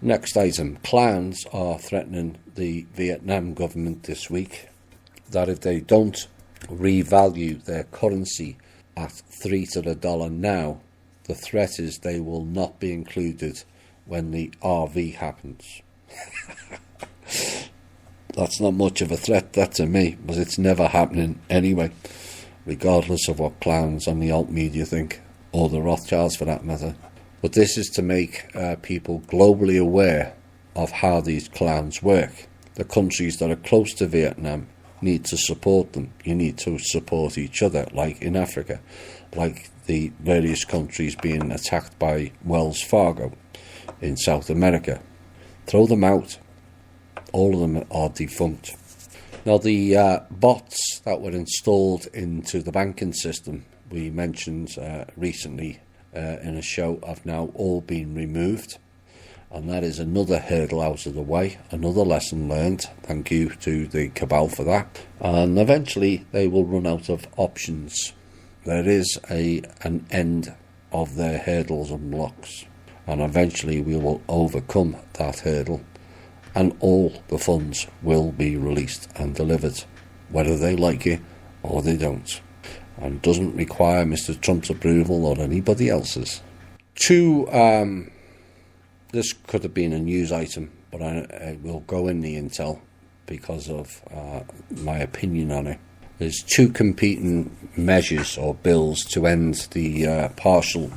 Next item. Clowns are threatening the Vietnam government this week that if they don't revalue their currency at 3 to the dollar now, the threat is they will not be included when the RV happens. That's not much of a threat, that to me, but it's never happening anyway, regardless of what clowns on the alt media think, or the Rothschilds for that matter. But this is to make people globally aware of how these clowns work. The countries that are close to Vietnam need to support them. You need to support each other, like in Africa, like the various countries being attacked by Wells Fargo in South America. Throw them out. All of them are defunct. Now, the bots that were installed into the banking system we mentioned recently in a show have now all been removed, and that is another hurdle out of the way, another lesson learned. Thank you to the cabal for that. And eventually they will run out of options. There is an end of their hurdles and blocks, and eventually we will overcome that hurdle, and all the funds will be released and delivered, whether they like it or they don't, and doesn't require Mr. Trump's approval or anybody else's. This could have been a news item, but I will go in the intel because of my opinion on it. There's two competing measures or bills to end the partial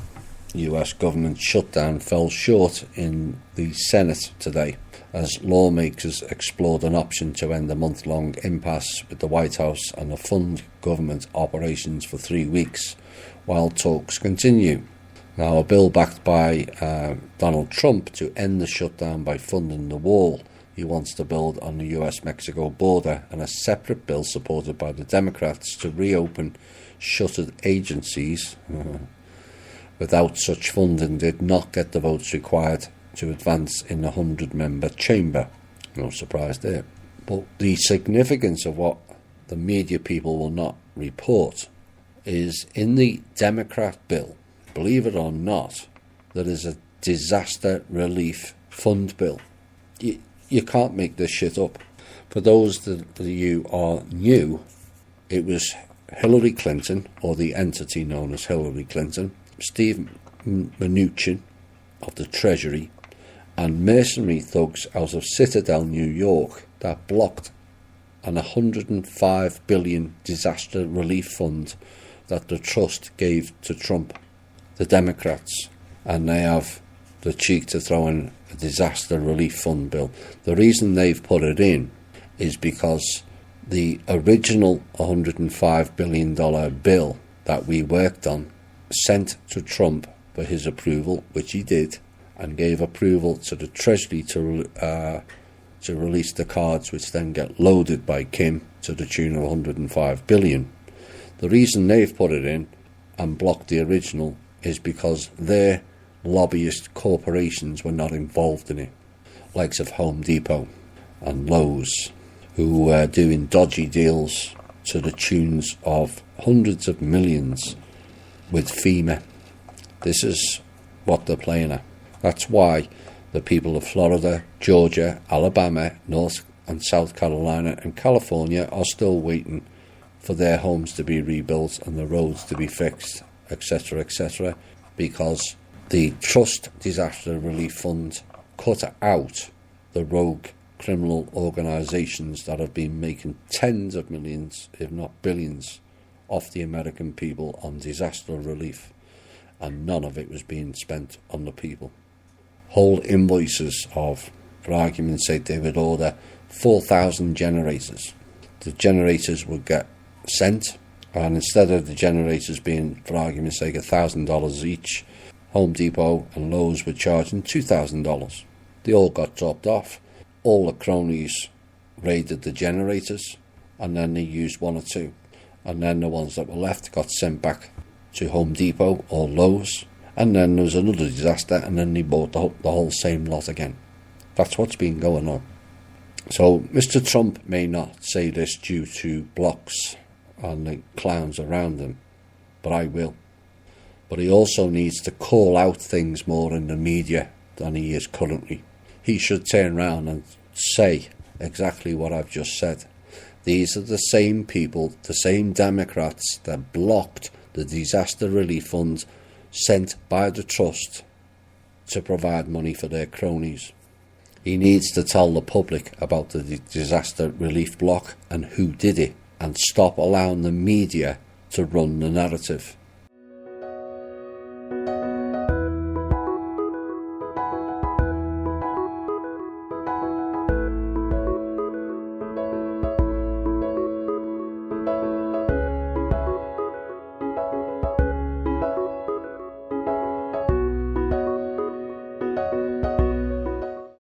US government shutdown fell short in the Senate today, as lawmakers explored an option to end a month-long impasse with the White House and to fund government operations for 3 weeks while talks continue. Now, a bill backed by Donald Trump to end the shutdown by funding the wall he wants to build on the US-Mexico border, and a separate bill supported by the Democrats to reopen shuttered agencies without such funding did not get the votes required to advance in the 100-member chamber. No surprise there. But the significance of what the media people will not report is in the Democrat bill, believe it or not, there is a disaster relief fund bill. You can't make this shit up. For those that you are new, it was Hillary Clinton, or the entity known as Hillary Clinton, Steve Mnuchin of the Treasury, and mercenary thugs out of Citadel, New York, that blocked an $105 billion disaster relief fund that the trust gave to Trump, the Democrats, and they have the cheek to throw in a disaster relief fund bill. The reason they've put it in is because the original $105 billion bill that we worked on, sent to Trump for his approval, which he did, and gave approval to the Treasury to release the cards, which then get loaded by Kim to the tune of $105 billion. The reason they've put it in and blocked the original is because their lobbyist corporations were not involved in it, likes of Home Depot and Lowe's, who were doing dodgy deals to the tunes of hundreds of millions with FEMA. This is what they're playing at. That's why the people of Florida, Georgia, Alabama, North and South Carolina and California are still waiting for their homes to be rebuilt and the roads to be fixed, etc., because the Trust Disaster Relief Fund cut out the rogue criminal organisations that have been making tens of millions, if not billions, off the American people on disaster relief, and none of it was being spent on the people. Whole invoices of, for argument's sake, they would order 4,000 generators. The generators would get sent, and instead of the generators being, for argument's sake, $1,000 each, Home Depot and Lowe's were charging $2,000. They all got dropped off. All the cronies raided the generators, and then they used one or two. And then the ones that were left got sent back to Home Depot or Lowe's, and then there was another disaster, and then they bought the whole same lot again. That's what's been going on. So Mr. Trump may not say this due to blocks and the clowns around him, but I will. But he also needs to call out things more in the media than he is currently. he should turn around and say exactly what I've just said. These are the same people, the same Democrats that blocked the disaster relief fund sent by the Trust to provide money for their cronies. He needs to tell the public about the disaster relief block and who did it, and stop allowing the media to run the narrative.